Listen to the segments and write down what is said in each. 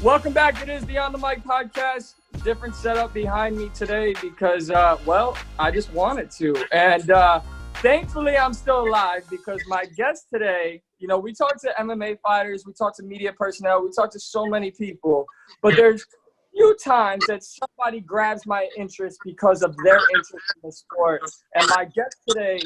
Welcome back. It is the On the Mic podcast. Different setup behind me today because, I just wanted to. And thankfully, I'm still alive because my guest today, we talk to MMA fighters, we talk to media personnel, we talk to so many people. But there's few times that somebody grabs my interest because of their interest in the sport. And my guest today,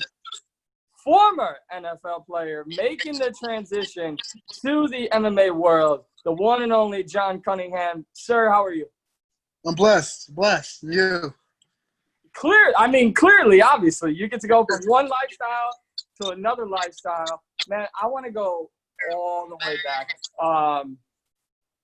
former NFL player, making the transition to the MMA world, the one and only Jon Cunningham. Sir, how are you? I'm blessed. You? Clearly, obviously. You get to go from one lifestyle to another lifestyle. Man, I want to go all the way back.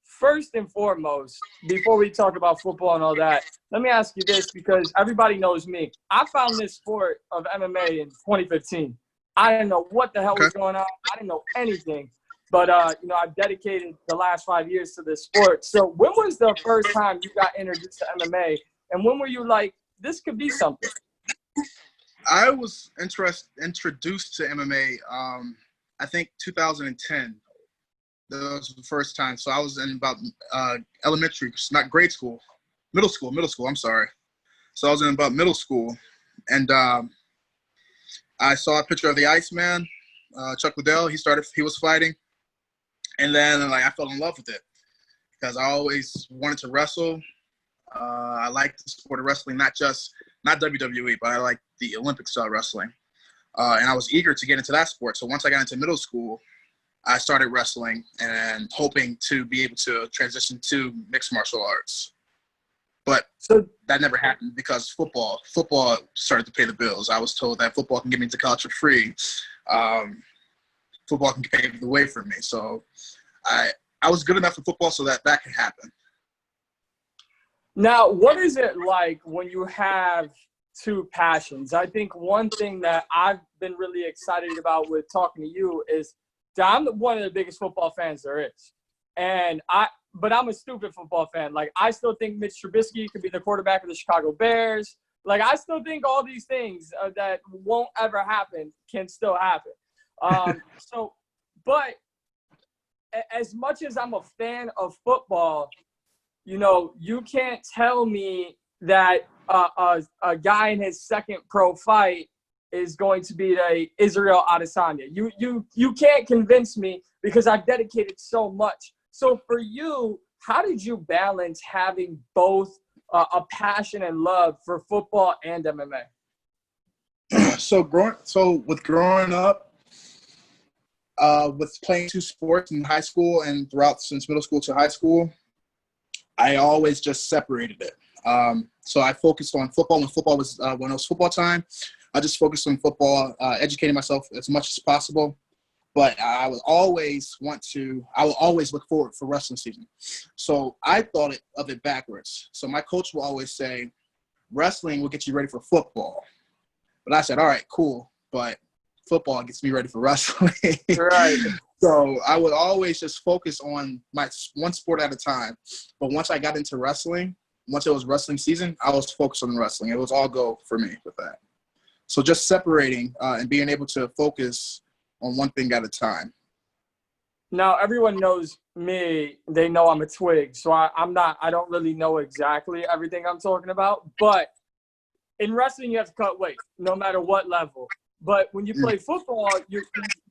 First and foremost, before we talk about football and all that, let me ask you this because everybody knows me. I found this sport of MMA in 2015. I didn't know what the hell was going on. I didn't know anything. But, I've dedicated the last 5 years to this sport. So when was the first time you got introduced to MMA? And when were you like, this could be something? I was introduced to MMA, I think 2010. That was the first time. So I was in about elementary, not grade school, middle school, I'm sorry. So I was in about middle school. And I saw a picture of the Iceman, Chuck Liddell. He was fighting. And then I fell in love with it because I always wanted to wrestle. I like the sport of wrestling, not WWE, but I like the Olympic style wrestling. And I was eager to get into that sport. So once I got into middle school, I started wrestling and hoping to be able to transition to mixed martial arts. But that never happened because football started to pay the bills. I was told that football can get me into college for free. Football can pave the way for me. So I was good enough for football so that could happen. Now, what is it like when you have two passions? I think one thing that I've been really excited about with talking to you is that I'm one of the biggest football fans there is. But I'm a stupid football fan. I still think Mitch Trubisky could be the quarterback of the Chicago Bears. I still think all these things that won't ever happen can still happen. But as much as I'm a fan of football, you can't tell me that a guy in his second pro fight is going to be Israel Adesanya. You can't convince me because I've dedicated so much. So for you, how did you balance having both a passion and love for football and MMA? So with growing up, with playing two sports in high school and since middle school to high school, I always just separated it. So I focused on football when it was football time. I just focused on football, educating myself as much as possible. But I will always look forward for wrestling season. So I thought of it backwards. So my coach will always say, wrestling will get you ready for football. But I said, all right, cool. But football gets me ready for wrestling. Right. So I would always just focus on my one sport at a time. But once I got into wrestling, once it was wrestling season, I was focused on wrestling. It was all go for me with that. So just separating and being able to focus on one thing at a time. Now, everyone knows me. They know I'm a twig. So I don't really know exactly everything I'm talking about. But in wrestling, you have to cut weight no matter what level. But when you play football, you're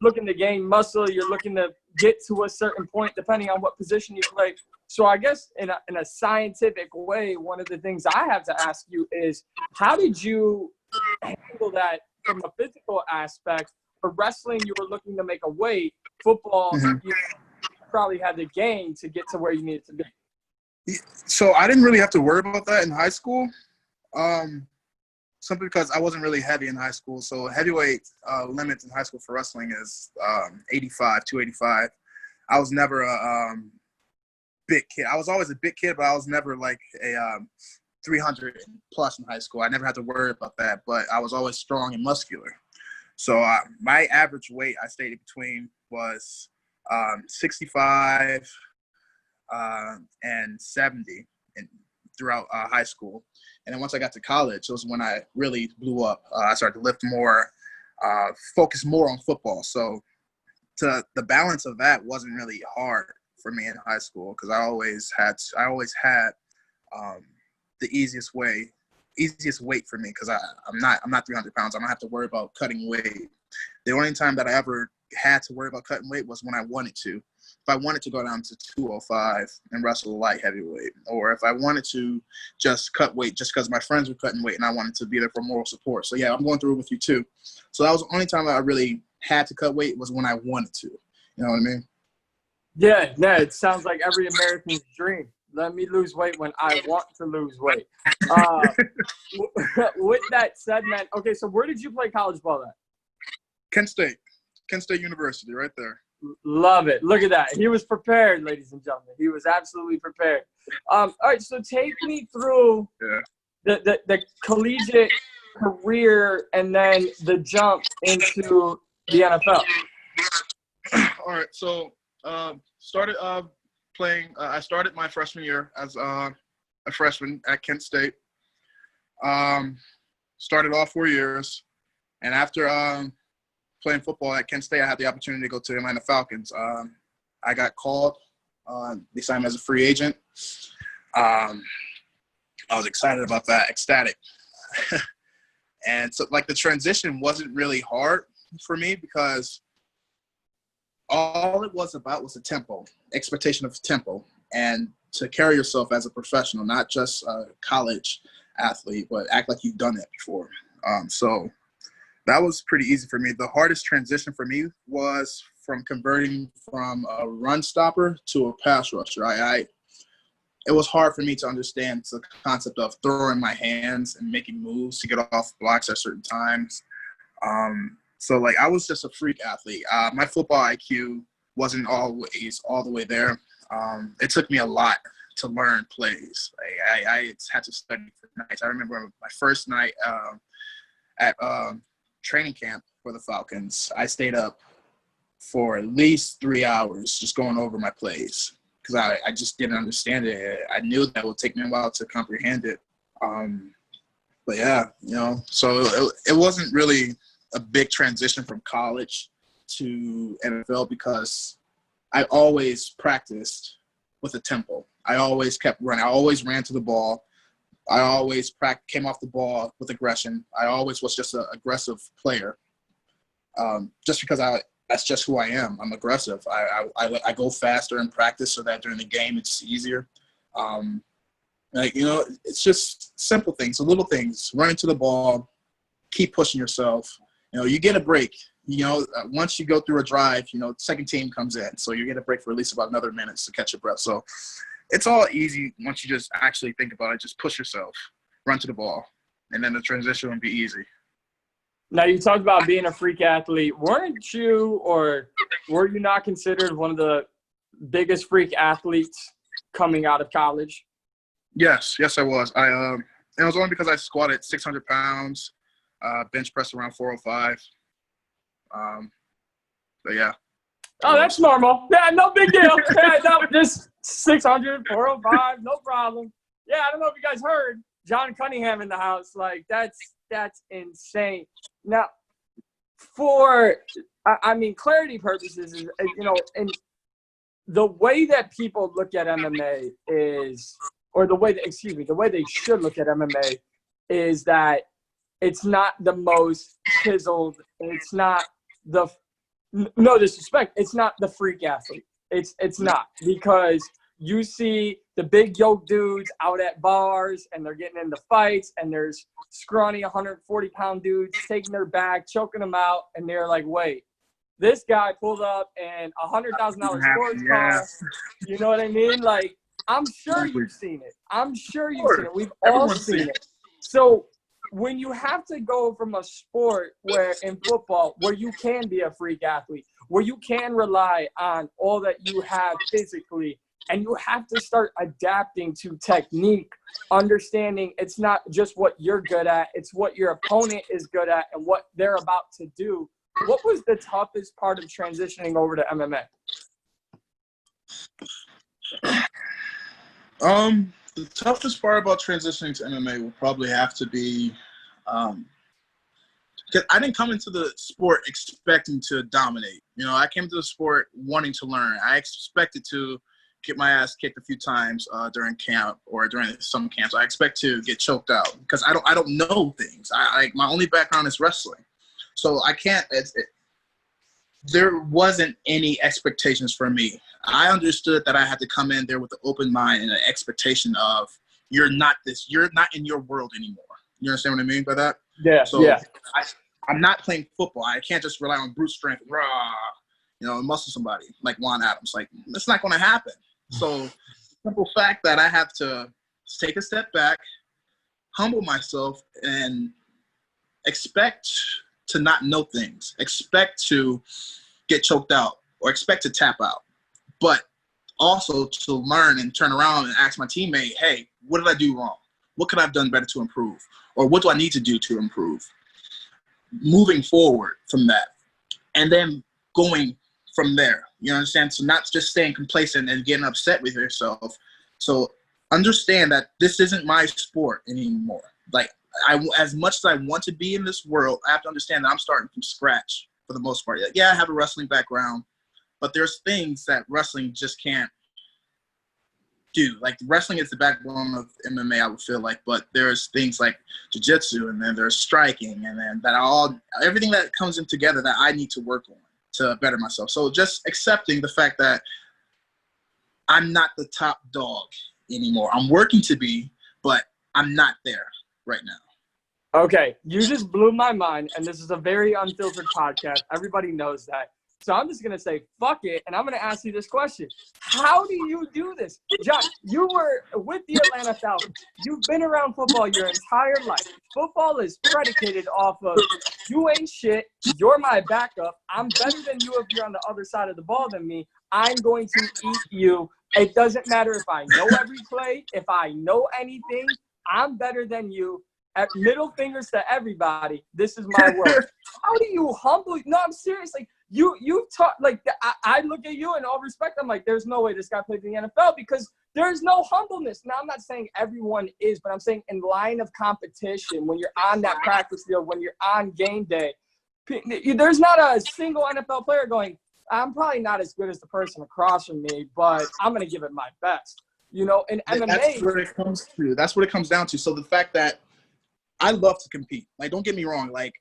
looking to gain muscle. You're looking to get to a certain point depending on what position you play. So I guess in a scientific way, one of the things I have to ask you is, how did you handle that from a physical aspect? For wrestling, you were looking to make a weight. Football, you probably had to gain to get to where you needed to be. So I didn't really have to worry about that in high school. Simply because I wasn't really heavy in high school. So heavyweight limit in high school for wrestling is 285. I was never a big kid. I was always a big kid, but I was never like a 300 plus in high school. I never had to worry about that, but I was always strong and muscular. So my average weight I stayed between was 65 and 70 throughout high school. And then once I got to college, it was when I really blew up. I started to lift more, focus more on football. So the balance of that wasn't really hard for me in high school because I always had the easiest weight for me because I'm not 300 pounds. I don't have to worry about cutting weight. The only time that I ever had to worry about cutting weight was when I wanted to. If I wanted to go down to 205 and wrestle light heavyweight, or if I wanted to just cut weight just because my friends were cutting weight and I wanted to be there for moral support. So yeah, I'm going through it with you too. So that was the only time that I really had to cut weight was when I wanted to. You know what I mean? Yeah, it sounds like every American's dream. Let me lose weight when I want to lose weight. With that said, man, okay, so where did you play college ball at? Kent State University, right there. Love it. Look at that. He was prepared, ladies and gentlemen. He was absolutely prepared. All right, so take me through the collegiate career and then the jump into the NFL. All right, so started playing. I started my freshman year as a freshman at Kent State. Started all 4 years, and after playing football at Kent State, I had the opportunity to go to the Atlanta Falcons. I got called. They signed me as a free agent. I was excited about that, ecstatic. And so, like, the transition wasn't really hard for me because all it was about was the tempo, expectation of tempo, and to carry yourself as a professional, not just a college athlete, but act like you've done it before. So that was pretty easy for me. The hardest transition for me was from converting from a run stopper to a pass rusher. It was hard for me to understand the concept of throwing my hands and making moves to get off blocks at certain times. So, like, I was just a freak athlete. My football IQ wasn't always all the way there. It took me a lot to learn plays. I had to study for nights. I remember my first night at training camp for the Falcons. I stayed up for at least 3 hours just going over my plays because I just didn't understand it. I knew that it would take me a while to comprehend it. But yeah, so it wasn't really a big transition from college to NFL because I always practiced with a tempo. I always kept running. I always ran to the ball. I always came off the ball with aggression. I always was just an aggressive player. Just because that's just who I am. I'm aggressive. I go faster in practice so that during the game it's easier. It's just simple things, the little things. Running to the ball, keep pushing yourself. You get a break. Once you go through a drive, second team comes in, so you get a break for at least about another minute to catch your breath. So it's all easy once you just actually think about it. Just push yourself, run to the ball, and then the transition will be easy. Now, you talked about being a freak athlete. Weren't you, or were you not considered one of the biggest freak athletes coming out of college? Yes, I was. It was only because I squatted 600 pounds, bench press around 405. But yeah. Oh, that's normal. Yeah, no big deal. Yeah, no, just 600, 405, no problem. Yeah, I don't know if you guys heard Jon Cunningham in the house. Like, that's insane. Now, for clarity purposes, and the way that people look at MMA is, or the way they should look at MMA is that it's not the most chiseled. It's not no disrespect. It's not the freak athlete. It's not, because you see the big yoke dudes out at bars and they're getting into fights, and there's scrawny 140-pound dudes taking their bag, choking them out, and they're like, wait, this guy pulled up in $100,000 sports car. You know what I mean? Like, I'm sure you've seen it. We've all seen it. So when you have to go from a sport where in football, where you can be a freak athlete, where you can rely on all that you have physically, and you have to start adapting to technique, understanding it's not just what you're good at, it's what your opponent is good at and what they're about to do. What was the toughest part of transitioning over to MMA? The toughest part about transitioning to MMA will probably have to be because I didn't come into the sport expecting to dominate. I came to the sport wanting to learn. I expected to get my ass kicked a few times during camp or during some camps. I expect to get choked out because I don't know things. My only background is wrestling, so I can't. There wasn't any expectations for me. I understood that I had to come in there with an open mind and an expectation of you're not in your world anymore. You understand what I mean by that? Yeah. So yeah. I'm not playing football. I can't just rely on brute strength, and muscle somebody like Juan Adams. Like, that's not going to happen. So the simple fact that I have to take a step back, humble myself, and expect to not know things, expect to get choked out or expect to tap out, but also to learn and turn around and ask my teammate, hey, what did I do wrong? What could I have done better to improve? Or what do I need to do to improve? Moving forward from that, and then going from there. You understand? So not just staying complacent and getting upset with yourself. So understand that this isn't my sport anymore. Like, as much as I want to be in this world, I have to understand that I'm starting from scratch for the most part. Yeah, I have a wrestling background, but there's things that wrestling just can't do. Like, wrestling is the backbone of MMA, I would feel like, but there's things like jiu-jitsu, and then there's striking, and then everything that comes in together that I need to work on to better myself. So just accepting the fact that I'm not the top dog anymore. I'm working to be, but I'm not there right now. Okay, you just blew my mind, and this is a very unfiltered podcast. Everybody knows that. So I'm just going to say, fuck it, and I'm going to ask you this question. How do you do this? Jon, you were with the Atlanta Falcons. You've been around football your entire life. Football is predicated off of you ain't shit, you're my backup, I'm better than you if you're on the other side of the ball than me, I'm going to eat you. It doesn't matter if I know every play, if I know anything, I'm better than you. At middle fingers to everybody, this is my world. How do you humble? No, I'm serious. Like, you talk like I look at you in all respect. I'm like, there's no way this guy played in the NFL because there's no humbleness. Now, I'm not saying everyone is, but I'm saying in line of competition, when you're on that practice field, when you're on game day, there's not a single NFL player going, I'm probably not as good as the person across from me, but I'm going to give it my best. In MMA. That's what it comes to. That's what it comes down to. So the fact that I love to compete. Like, don't get me wrong. Like,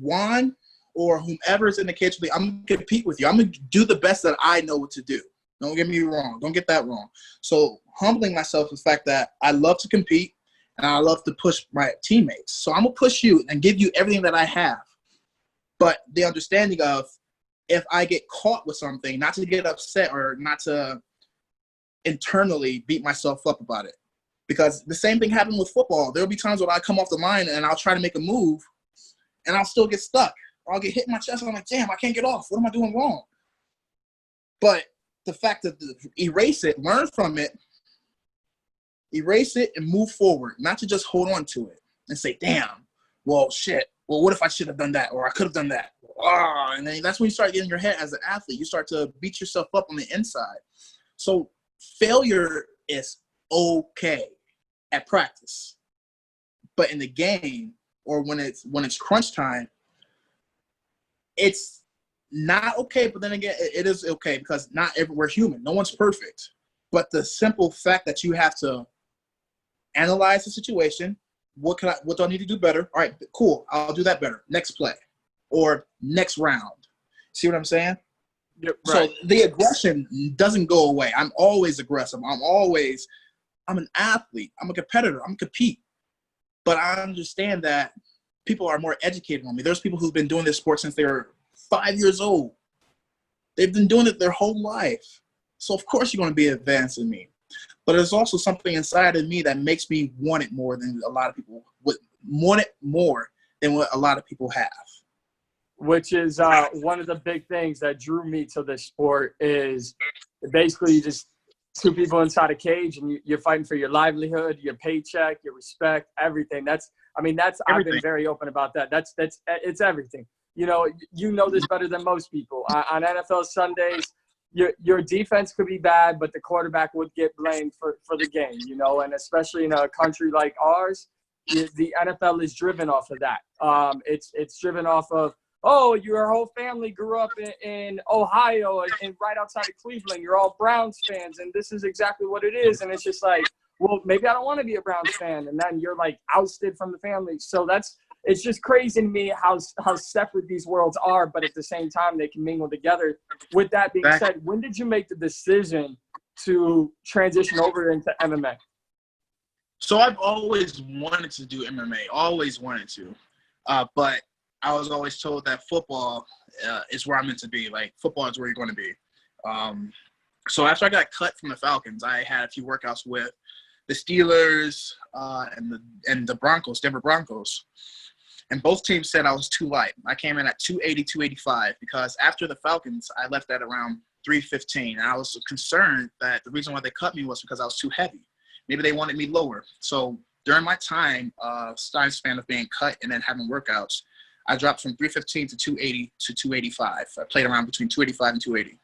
Juan or whomever is in the cage with me, I'm going to compete with you. I'm going to do the best that I know what to do. Don't get me wrong. Don't get that wrong. So humbling myself is the fact that I love to compete and I love to push my teammates. So I'm going to push you and give you everything that I have. But the understanding of if I get caught with something, not to get upset or not to internally beat myself up about it. Because the same thing happened with football. There'll be times when I come off the line and I'll try to make a move and I'll still get stuck. Or I'll get hit in my chest and I'm like, damn, I can't get off. What am I doing wrong? But the fact that erase it, learn from it, erase it and move forward. Not to just hold on to it and say, damn, well, shit. Well, what if I should have done that? Or I could have done that. And then that's when you start getting your head as an athlete. You start to beat yourself up on the inside. So failure is okay at practice, but in the game or when it's crunch time, it's not okay. But then again, it is okay because we're human. No one's perfect. But the simple fact that you have to analyze the situation, what do I need to do better? All right, cool. I'll do that better. Next play or next round. See what I'm saying? Yep, right. So the aggression doesn't go away. I'm always aggressive. I'm an athlete. I'm a competitor. I'm going to compete. But I understand that people are more educated on me. There's people who've been doing this sport since they were 5 years old. They've been doing it their whole life. So, of course, you're going to be advancing me. But there's also something inside of me that makes me want it more than a lot of people would want it more than what a lot of people have. Which is one of the big things that drew me to this sport is basically just two people inside a cage and you're fighting for your livelihood, your paycheck, your respect, everything. Everything. I've been very open about that. It's everything. You know this better than most people. On NFL Sundays, your defense could be bad, but the quarterback would get blamed for the game, and especially in a country like ours, the NFL is driven off of that. It's driven off of oh, your whole family grew up in Ohio and right outside of Cleveland. You're all Browns fans, and this is exactly what it is. And it's just like, well, maybe I don't want to be a Browns fan. And then you're, like, ousted from the family. So it's just crazy to me how separate these worlds are, but at the same time, they can mingle together. With that being said, when did you make the decision to transition over into MMA? So I've always wanted to do MMA, always wanted to. But I was always told that football is where I'm meant to be. Like, football is where you're going to be. So after I got cut from the Falcons, I had a few workouts with the Steelers and the Broncos, Denver Broncos. And both teams said I was too light. I came in at 280, 285 because after the Falcons, I left at around 315. And I was concerned that the reason why they cut me was because I was too heavy. Maybe they wanted me lower. So during my time, time span of being cut and then having workouts, I dropped from 315 to 280 to 285. I played around between 285 and 280.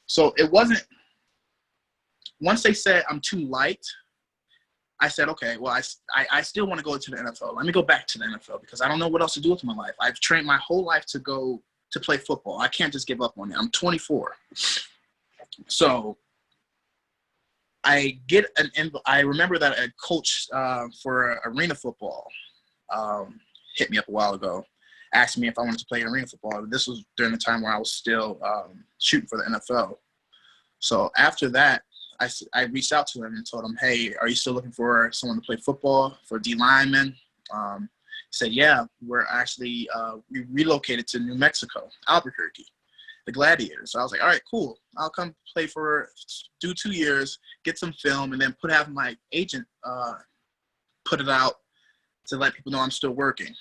So it wasn't – once they said I'm too light, I said, okay, well, I still want to go to the NFL. Let me go back to the NFL because I don't know what else to do with my life. I've trained my whole life to go to play football. I can't just give up on it. I'm 24. So I remember that a coach for arena football hit me up a while ago, asked me if I wanted to play arena football. This was during the time where I was still shooting for the NFL. So after that, I reached out to him and told him, hey, are you still looking for someone to play football, for D lineman? He said, yeah, we're actually we relocated to New Mexico, Albuquerque, the Gladiators. So I was like, all right, cool. I'll come play do 2 years, get some film, and then have my agent put it out to let people know I'm still working.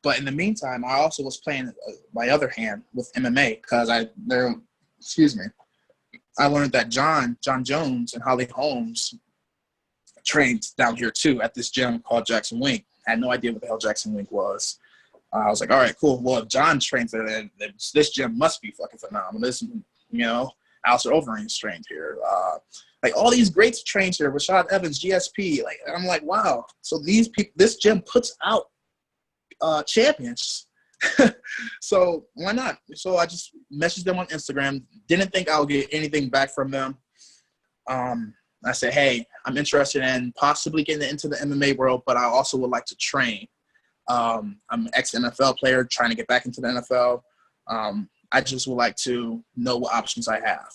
But in the meantime, I also was playing my other hand with MMA because I learned that Jon Jones and Holly Holmes trained down here too at this gym called JacksonWink. I had no idea what the hell JacksonWink was. I was like, all right, cool. Well, if Jon trains there, then this gym must be fucking phenomenal. This, Alistair Overeem's trained here. Like all these greats trained here, Rashad Evans, GSP. Like, and I'm like, wow. So this gym puts out champions. So why not? So I just messaged them on Instagram. Didn't think I would get anything back from them. I said, hey, I'm interested in possibly getting into the MMA world, but I also would like to train. I'm an ex-NFL player trying to get back into the NFL. I just would like to know what options I have.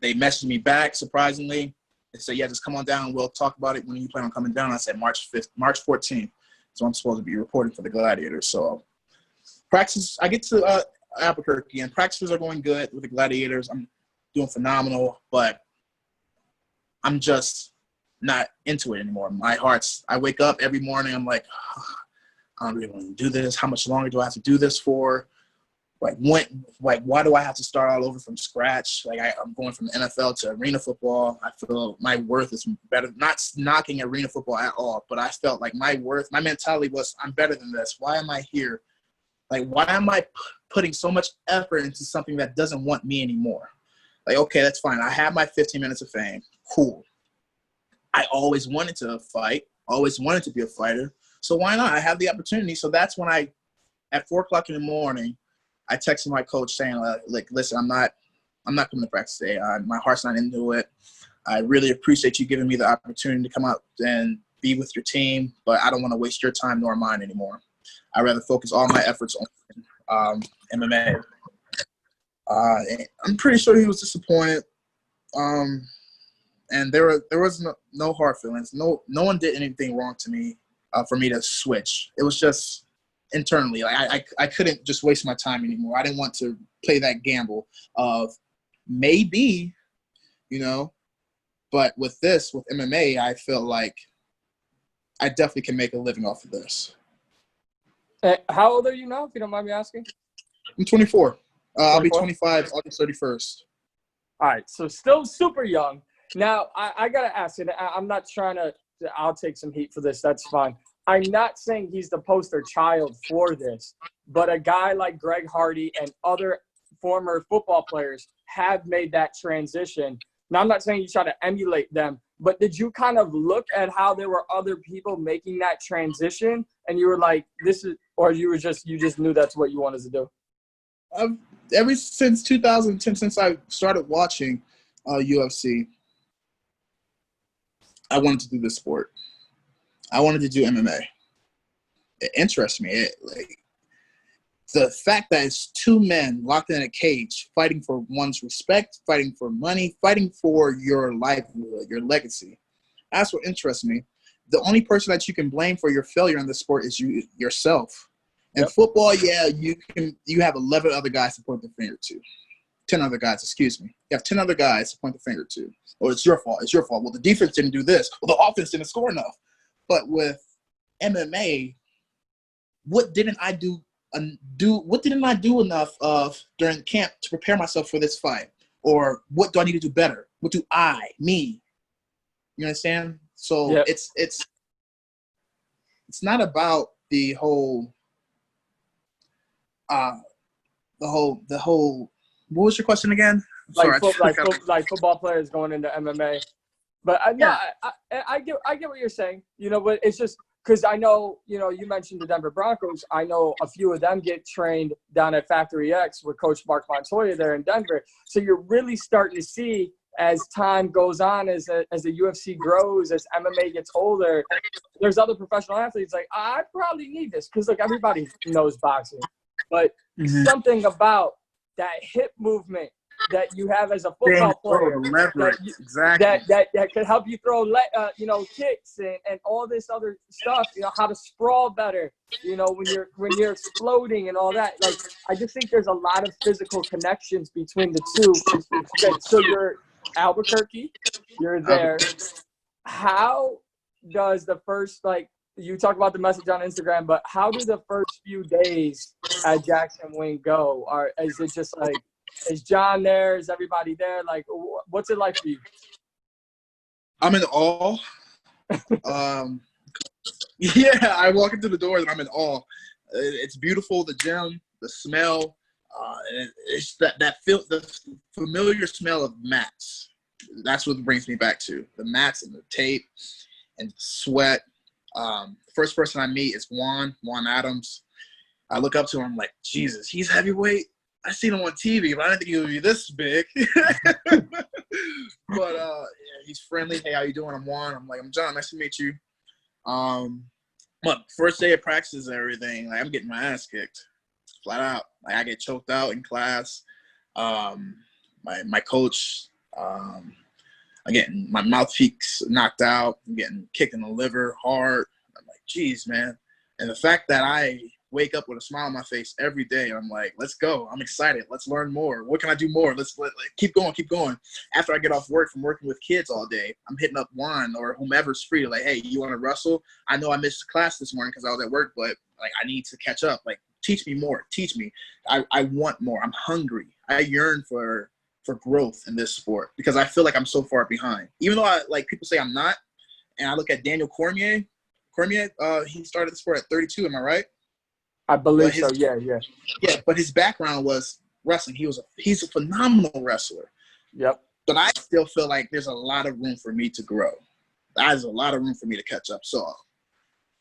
They messaged me back, surprisingly. They said, yeah, just come on down. We'll talk about it when you plan on coming down. I said March 14th. So I'm supposed to be reporting for the Gladiators. So I get to Albuquerque, and practices are going good with the Gladiators. I'm doing phenomenal, but I'm just not into it anymore. I wake up every morning, I'm like, I don't really want to do this. How much longer do I have to do this for? Why do I have to start all over from scratch? I'm going from the NFL to arena football. I feel my worth is better. Not knocking arena football at all, but I felt like my mentality was, I'm better than this. Why am I here? Like, why am I putting so much effort into something that doesn't want me anymore? Like, okay, that's fine. I have my 15 minutes of fame. Cool. I always wanted to fight, always wanted to be a fighter. So why not? I have the opportunity. So that's when at 4 o'clock in the morning, I texted my coach saying, listen, I'm not coming to practice today. My heart's not into it. I really appreciate you giving me the opportunity to come out and be with your team, but I don't want to waste your time nor mine anymore. I'd rather focus all my efforts on MMA. I'm pretty sure he was disappointed. And there was no hard feelings. No one did anything wrong to me for me to switch. It was just internally. I couldn't just waste my time anymore. I didn't want to play that gamble of maybe, but with MMA, I feel like I definitely can make a living off of this. How old are you now, if you don't mind me asking? I'm 24. I'll be 25 August 31st. All right, so still super young. Now, I got to ask, and I'm not trying to – I'll take some heat for this. That's fine. I'm not saying he's the poster child for this, but a guy like Greg Hardy and other former football players have made that transition. Now, I'm not saying you try to emulate them, But did you kind of look at how there were other people making that transition and you were like, this is, or you just knew that's what you wanted to do? Ever since 2010, since I started watching UFC, I wanted to do this sport. I wanted to do MMA. It interests me. The fact that it's two men locked in a cage, fighting for one's respect, fighting for money, fighting for your livelihood, your legacy. That's what interests me. The only person that you can blame for your failure in this sport is yourself. In football, yeah, you have 11 other guys to point the finger to. 10 other guys, excuse me. You have 10 other guys to point the finger to. Oh, it's your fault. It's your fault. Well, the defense didn't do this. Well, the offense didn't score enough. But with MMA, what didn't I do enough of during camp to prepare myself for this fight? Or what do I need to do better? What do me? You understand? So it's not about the whole what was your question again? Like football players going into MMA. But I get what you're saying. You know, but it's just because I know, you know, you mentioned the Denver Broncos. I know a few of them get trained down at Factory X with Coach Mark Montoya there in Denver. So you're really starting to see as time goes on, as the UFC grows, as MMA gets older, there's other professional athletes like, I probably need this because, like, everybody knows boxing. But something about that hip movement that you have as a football player that could help you throw kicks and all this other stuff, you know, how to sprawl better, you know, when you're exploding and all that. Like, I just think there's a lot of physical connections between the two. So you're Albuquerque, you're there. How does the first, like, you talk about the message on Instagram, but how do the first few days at JacksonWink go? Is it just like, is John there? Is everybody there? Like, what's it like for you? I'm in awe. Yeah, I walk into the door and I'm in awe. It's beautiful, the gym, the smell. It's that the familiar smell of mats. That's what brings me back to the mats and the tape and the sweat. First person I meet is Juan Adams. I look up to him, I'm like, Jesus, he's heavyweight. I seen him on TV, but I didn't think he would be this big. But yeah, he's friendly. Hey, how you doing? I'm Juan. I'm like, I'm John. Nice to meet you. Look, first day of practice and everything, like, I'm getting my ass kicked, flat out. Like, I get choked out in class. My coach, I'm getting my mouth cheeks knocked out. I'm getting kicked in the liver hard. I'm like, geez, man. And the fact that I wake up with a smile on my face every day, I'm like, let's go. I'm excited. Let's learn more. What can I do more? Let's keep going. After I get off work from working with kids all day, I'm hitting up Juan or whomever's free. Like, hey, you want to wrestle? I know I missed class this morning because I was at work, but like, I need to catch up. Like, teach me more. Teach me. I want more. I'm hungry. I yearn for growth in this sport because I feel like I'm so far behind. Even though people say I'm not, and I look at Daniel Cormier, he started the sport at 32. Am I right? I believe so. Yeah. Yeah, but his background was wrestling. He's a phenomenal wrestler. Yep. But I still feel like there's a lot of room for me to grow. There's a lot of room for me to catch up. So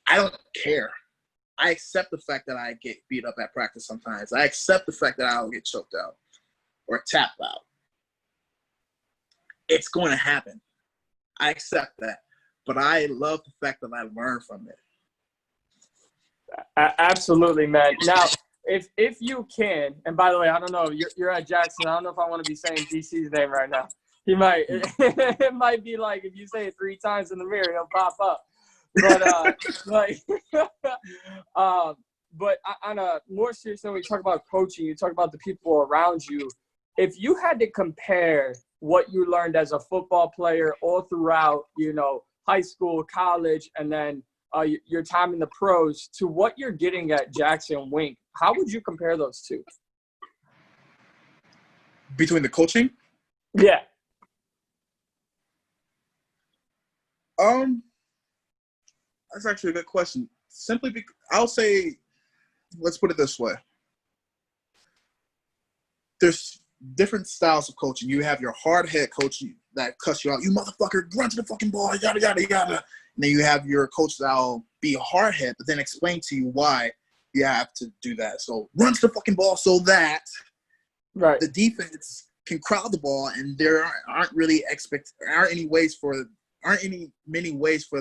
I don't care. I accept the fact that I get beat up at practice sometimes. I accept the fact that I'll get choked out or tapped out. It's going to happen. I accept that. But I love the fact that I learn from it. Absolutely, man. Now, if you can, and by the way, I don't know, you're at Jackson. I don't know if I want to be saying DC's name right now. He might. It might be like if you say it 3 times in the mirror, he'll pop up. But but on a more serious note, we talk about coaching. You talk about the people around you. If you had to compare what you learned as a football player all throughout, you know, high school, college, and then your time in the pros to what you're getting at JacksonWink, how would you compare those two? Between the coaching? Yeah. That's actually a good question. Simply because I'll say, let's put it this way. There's different styles of coaching. You have your hard head coach that cuss you out. You motherfucker, run to the fucking ball, yada, yada, yada. And then you have your coach that'll be a hard head, but then explain to you why you have to do that. So run to the fucking ball so that the defense can crowd the ball, and there aren't many ways for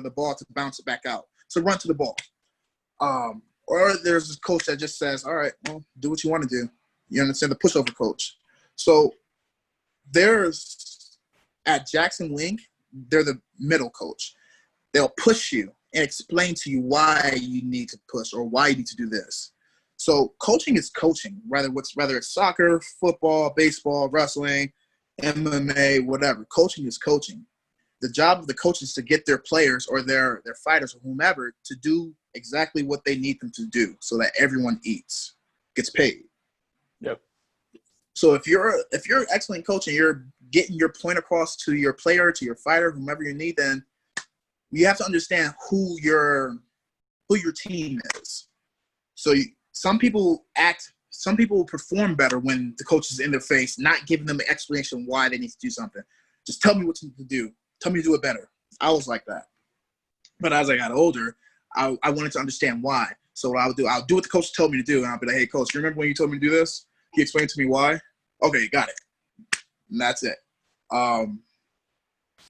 the ball to bounce it back out. So run to the ball. Or there's this coach that just says, all right, well, do what you want to do. You understand, the pushover coach. So at JacksonWink, they're the middle coach. They'll push you and explain to you why you need to push or why you need to do this. So coaching is coaching, whether it's soccer, football, baseball, wrestling, MMA, whatever. Coaching is coaching. The job of the coach is to get their players or their fighters or whomever to do exactly what they need them to do so that everyone gets paid. Yep. So if you're excellent coach and you're getting your point across to your player, to your fighter, whomever you need, then you have to understand who your team is. So some people perform better when the coach is in their face, not giving them an explanation why they need to do something. Just tell me what to do. Tell me to do it better. I was like that. But as I got older, I wanted to understand why. So what I'll do what the coach told me to do, and I'll be like, hey, coach, you remember when you told me to do this? Can you explain to me why? Okay, got it. And that's it.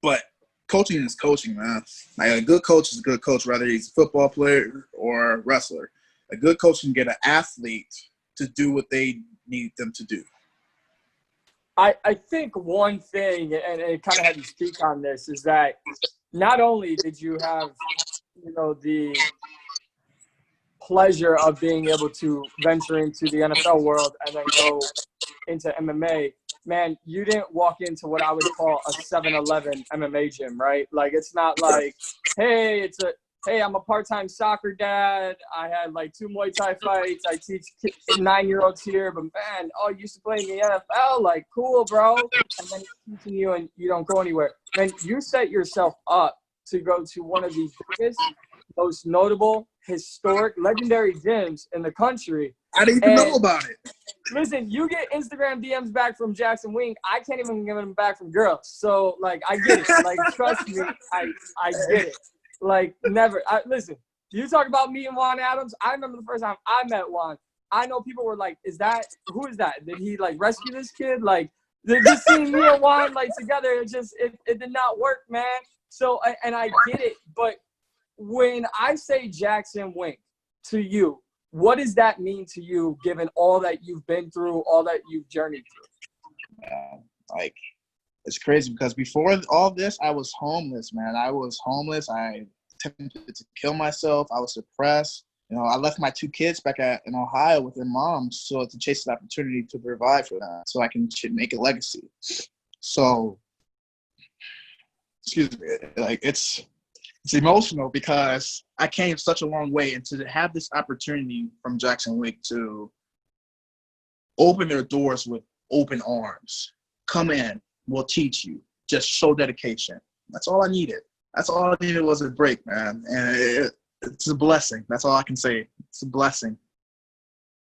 But coaching is coaching, man. Like, a good coach is a good coach, whether he's a football player or a wrestler. A good coach can get an athlete to do what they need them to do. I think one thing, and it kind of had you speak on this, is that not only did you have, the pleasure of being able to venture into the NFL world and then go into MMA, man, you didn't walk into what I would call a 7-Eleven MMA gym, right? Like, it's not like, hey, I'm a part-time soccer dad. I had like 2 Muay Thai fights. I teach 9-year-olds here, but man, you used to play in the NFL. Like, cool, bro. And then he's teaching you and you don't go anywhere. Man, you set yourself up to go to one of the biggest, most notable, historic, legendary gyms in the country. I didn't even know about it. Listen, you get Instagram DMs back from JacksonWink. I can't even get them back from girls. So, like, I get it. Like, trust me, I get it. Like, never. Listen, you talk about me and Juan Adams. I remember the first time I met Juan. I know people were like, who is that? Did he, like, rescue this kid? Like, just seeing me and Juan, like, together, it did not work, man. So, and I get it. But when I say JacksonWink to you, what does that mean to you, given all that you've been through, all that you've journeyed through? Like, it's crazy because before all this, I was homeless, man. I was homeless. I attempted to kill myself. I was depressed. I left my 2 kids back in Ohio with their moms to chase the opportunity to provide for them so I can make a legacy. So, excuse me, like, it's emotional because I came such a long way, and to have this opportunity from JacksonWink to open their doors with open arms. Come in. We'll teach you. Just show dedication. That's all I needed. That's all I needed was a break, man. And it's a blessing. That's all I can say. It's a blessing.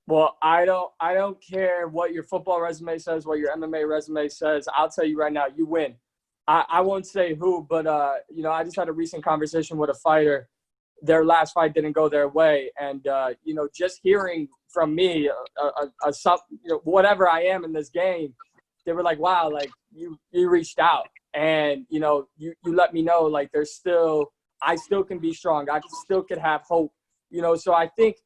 Well, I don't care what your football resume says, what your MMA resume says. I'll tell you right now, you win. I won't say who, but I just had a recent conversation with a fighter. Their last fight didn't go their way, and just hearing from me, whatever I am in this game, they were like, wow, like you reached out and, you let me know, like, I still can be strong. I still could have hope, so I think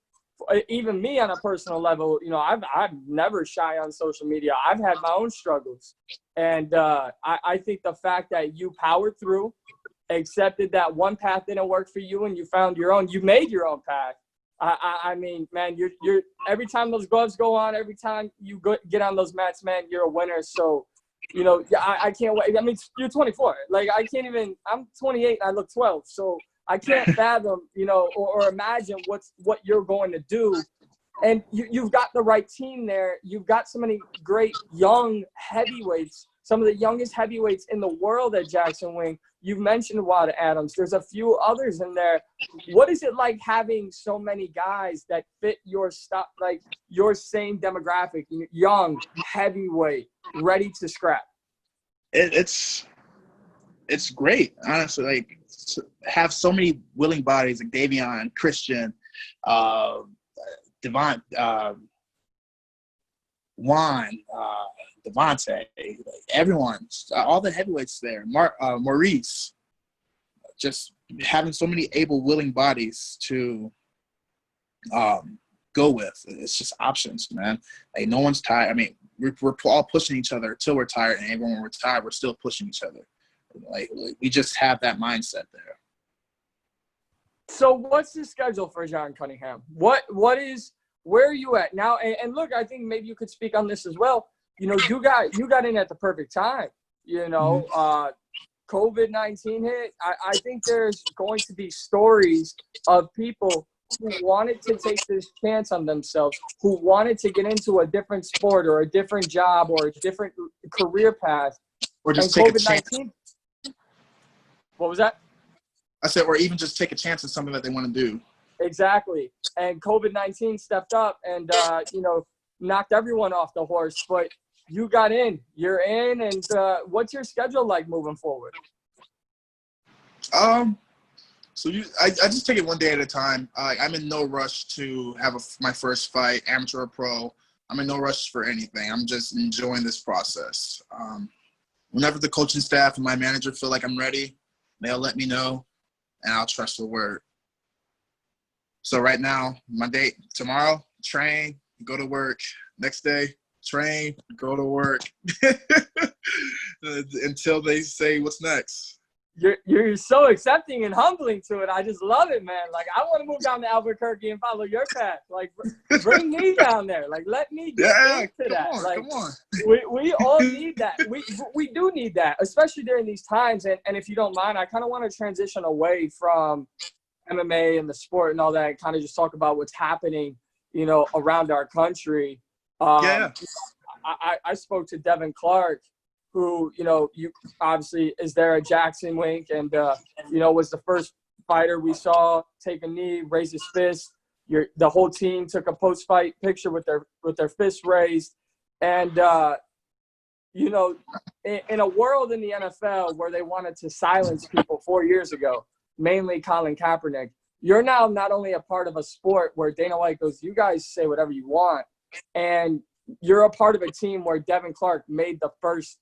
even me on a personal level, I've never shy on social media. I've had my own struggles. And I think the fact that you powered through, accepted that one path didn't work for you and you found your own, you made your own path. I mean, man, you're every time those gloves go on, every time you get on those mats, man, you're a winner. So, I can't wait. I mean, you're 24. Like, I'm 28 and I look 12. So I can't fathom, or imagine what you're going to do. And you've got the right team there. You've got so many great young heavyweights, some of the youngest heavyweights in the world at JacksonWink. You've mentioned Watt Adams. There's a few others in there. What is it like having so many guys that fit your stuff, like your same demographic, young, heavyweight, ready to scrap? It's great, honestly. Like, to have so many willing bodies like Davion, Christian, Devon, Juan, Devontae, like everyone, all the heavyweights there. Maurice, just having so many able, willing bodies to go with. It's just options, man. Like, no one's tired. I mean, we're all pushing each other until we're tired, and even when we're tired, we're still pushing each other. Like we just have that mindset there. So what's the schedule for Jon Cunningham? Where are you at now? And look, I think maybe you could speak on this as well. You know, you got in at the perfect time. You know, COVID-19 hit. I think there's going to be stories of people who wanted to take this chance on themselves, who wanted to get into a different sport or a different job or a different career path. Or just take a chance. What was that? I said, or even just take a chance at something that they want to do. Exactly. And COVID-19 stepped up and, knocked everyone off the horse. But you got in. You're in. And what's your schedule like moving forward? So I just take it one day at a time. I'm in no rush to have my first fight, amateur or pro. I'm in no rush for anything. I'm just enjoying this process. Whenever the coaching staff and my manager feel like I'm ready, they'll let me know, and I'll trust the word. So right now, my date tomorrow, train, go to work. Next day, train, go to work. Until they say what's next. You're so accepting and humbling to it. I just love it, man. Like, I want to move down to Albuquerque and follow your path. Like, bring me down there. Like, let me get into that. Come on. We all need that. We do need that, especially during these times. And if you don't mind, I kind of want to transition away from MMA and the sport and all that, and kind of just talk about what's happening, you know, around our country. I spoke to Devin Clark, who, you know, you obviously is there at JacksonWink and, was the first fighter we saw take a knee, raise his fist. The whole team took a post-fight picture with their fists raised. And, in a world in the NFL where they wanted to silence people 4 years ago, mainly Colin Kaepernick, you're now not only a part of a sport where Dana White goes, you guys say whatever you want, and you're a part of a team where Devin Clark made the first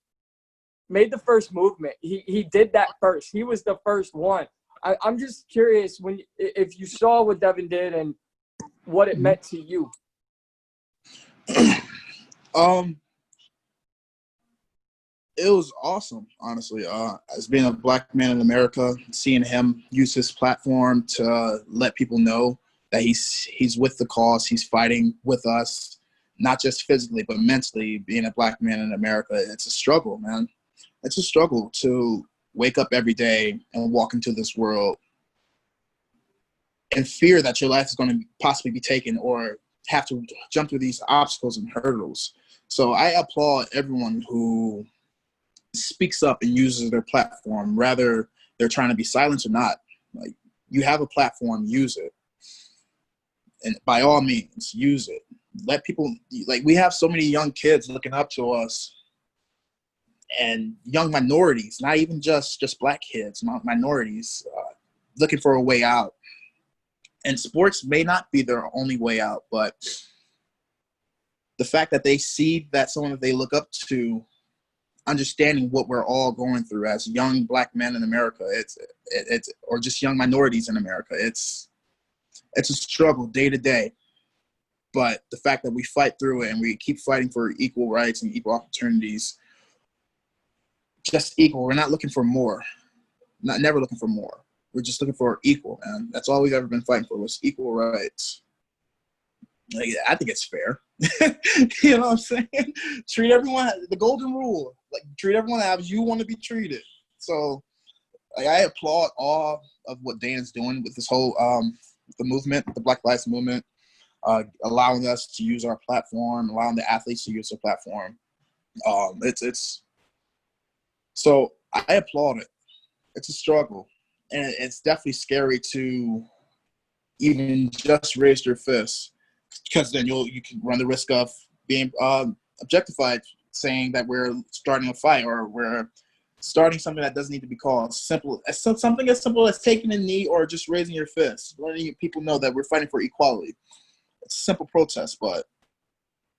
movement. He did that first. He was the first one. I'm just curious if you saw what Devin did and what it meant to you. It was awesome, honestly. As being a black man in America, seeing him use his platform to let people know that he's with the cause, he's fighting with us, not just physically but mentally. Being a black man in America, it's a struggle, man. It's a struggle to wake up every day and walk into this world and fear that your life is going to possibly be taken or have to jump through these obstacles and hurdles. So I applaud everyone who speaks up and uses their platform, whether they're trying to be silenced or not. Like, you have a platform, use it. And by all means, use it. Let people, like, we have so many young kids looking up to us, and young minorities, not even just black kids, minorities, looking for a way out. And sports may not be their only way out, but the fact that they see that someone that they look up to, understanding what we're all going through as young black men in America, or just young minorities in America, it's a struggle day to day. But the fact that we fight through it and we keep fighting for equal rights and equal opportunities, just equal. We're not looking for more. Never looking for more. We're just looking for equal, man. That's all we've ever been fighting for, was equal rights. Like, I think it's fair. You know what I'm saying? Treat everyone, the golden rule. Like, treat everyone as you want to be treated. So, like, I applaud all of what Dana's doing with this whole the movement, the Black Lives Movement, allowing us to use our platform, allowing the athletes to use their platform. So I applaud it. It's a struggle, and it's definitely scary to even just raise your fist, because then you can run the risk of being objectified, saying that we're starting a fight or we're starting something that doesn't need to be called. Something as simple as taking a knee or just raising your fist, letting people know that we're fighting for equality. It's a simple protest, but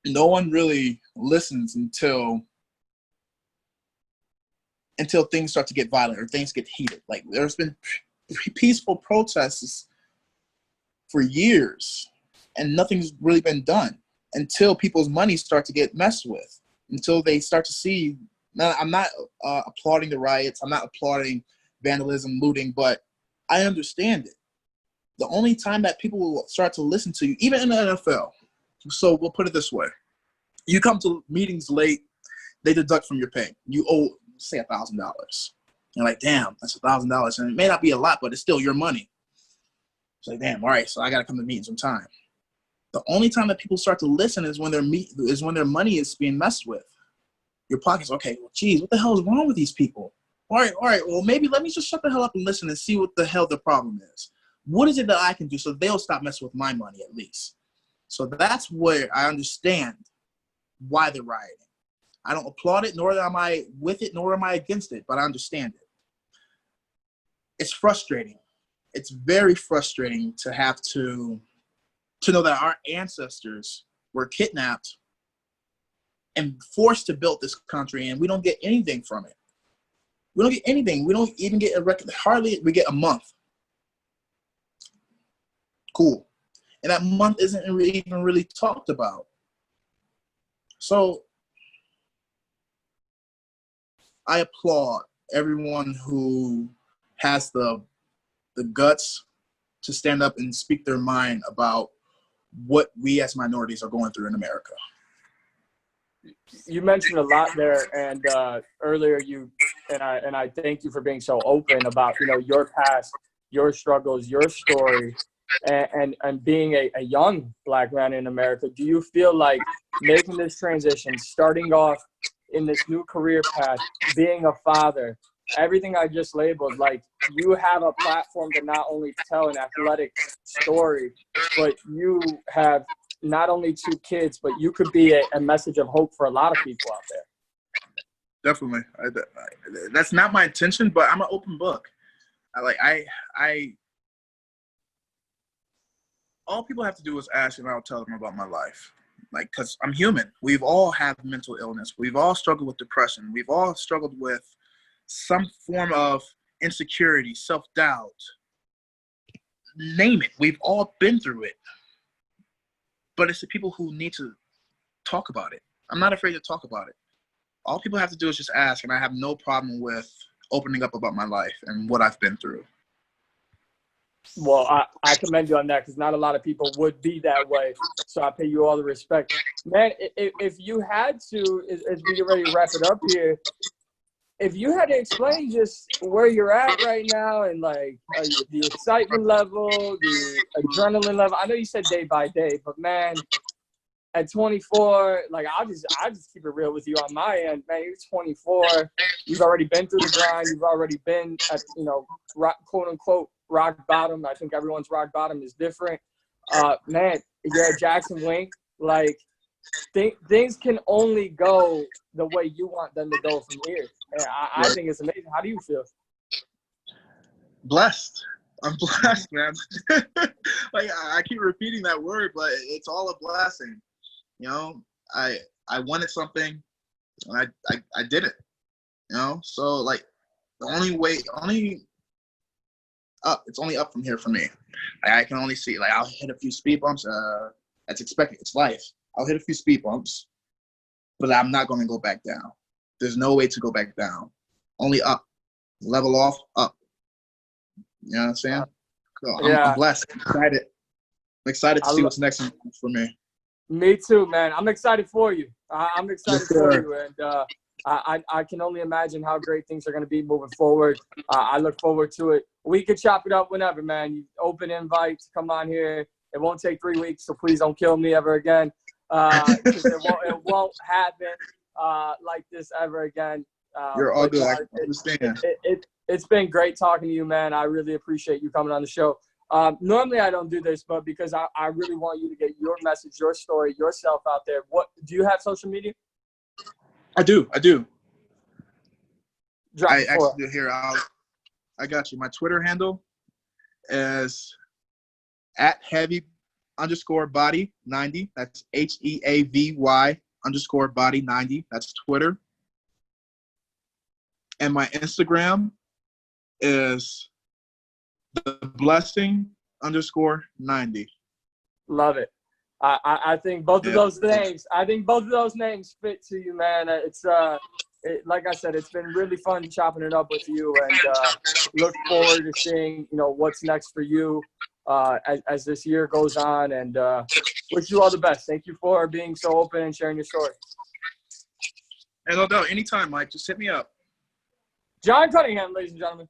no one really listens until things start to get violent or things get heated. Like, there's been peaceful protests for years, and nothing's really been done until people's money start to get messed with, until they start to see. Now, I'm not applauding the riots. I'm not applauding vandalism, looting, but I understand it. The only time that people will start to listen to you, even in the NFL, so we'll put it this way. You come to meetings late, they deduct from your pay. You owe, say, $1,000. You're like, damn, that's $1,000. And it may not be a lot, but it's still your money. It's like, damn, all right, so I got to come to meetings on time. The only time that people start to listen is when their money is being messed with. Your pockets, okay, well, geez, what the hell is wrong with these people? All right, well, maybe let me just shut the hell up and listen and see what the hell the problem is. What is it that I can do so they'll stop messing with my money at least? So that's where I understand why they're rioting. I don't applaud it, nor am I with it, nor am I against it, but I understand it. It's frustrating. It's very frustrating to have to know that our ancestors were kidnapped and forced to build this country, and we don't get anything from it. We don't get anything. We don't even get a record. Hardly, we get a month. Cool. And that month isn't even really talked about. So I applaud everyone who has the guts to stand up and speak their mind about what we as minorities are going through in America. You mentioned a lot there, and earlier I thank you for being so open about, you know, your past, your struggles, your story, and being a young Black man in America. Do you feel like making this transition, starting off in this new career path, being a father, everything I just labeled, like, you have a platform to not only tell an athletic story, but you have not only 2 kids, but you could be a message of hope for a lot of people out there. Definitely. That's not my intention, but I'm an open book. All people have to do is ask, and I'll tell them about my life. Like, because I'm human. We've all had mental illness. We've all struggled with depression. We've all struggled with some form of insecurity, self-doubt. Name it. We've all been through it. But it's the people who need to talk about it. I'm not afraid to talk about it. All people have to do is just ask, and I have no problem with opening up about my life and what I've been through. Well, I commend you on that, because not a lot of people would be that way. So I pay you all the respect. Man, if you had to, as we get ready to wrap it up here, if you had to explain just where you're at right now and, like, the excitement level, the adrenaline level. I know you said day by day, but, man, at 24, like, I just keep it real with you on my end, man. You're 24. You've already been through the grind. You've already been at, you know, quote unquote, rock bottom. I think everyone's rock bottom is different. Man, you're at JacksonWink. Like, things can only go the way you want them to go from here. And I think it's amazing. How do you feel? Blessed. I'm blessed, man. Like, I keep repeating that word, but it's all a blessing. You know, I wanted something, and I did it. You know, so, like, it's only up from here for me. I can only see, like, I'll hit a few speed bumps. That's expected. It's life. I'll hit a few speed bumps, but I'm not going to go back down. There's no way to go back down. Only up. Level off, up. You know what I'm saying? So I'm blessed. I'm excited to see what's next for me. Me too, man. I'm excited for you. I'm excited for you, and I can only imagine how great things are going to be moving forward. I look forward to it. We could chop it up whenever, man. You open invite to come on here. It won't take 3 weeks, so please don't kill me ever again. Because it won't happen like this ever again. You're all good. I It, understand. it's been great talking to you, man. I really appreciate you coming on the show. Normally I don't do this, but because I really want you to get your message, your story, yourself out there. What do you have social media? I do. Drop I it for actually do here. I got you. My Twitter handle is @heavy_body90. That's HEAVY_body90. That's Twitter. And my Instagram is theblessing_90. Love it. I think both of those names. I think both of those names fit to you, man. Like I said, it's been really fun chopping it up with you, and look forward to seeing what's next for you as this year goes on. And wish you all the best. Thank you for being so open and sharing your story. And no doubt, anytime, Mike. Just hit me up. Jon Cunningham, ladies and gentlemen.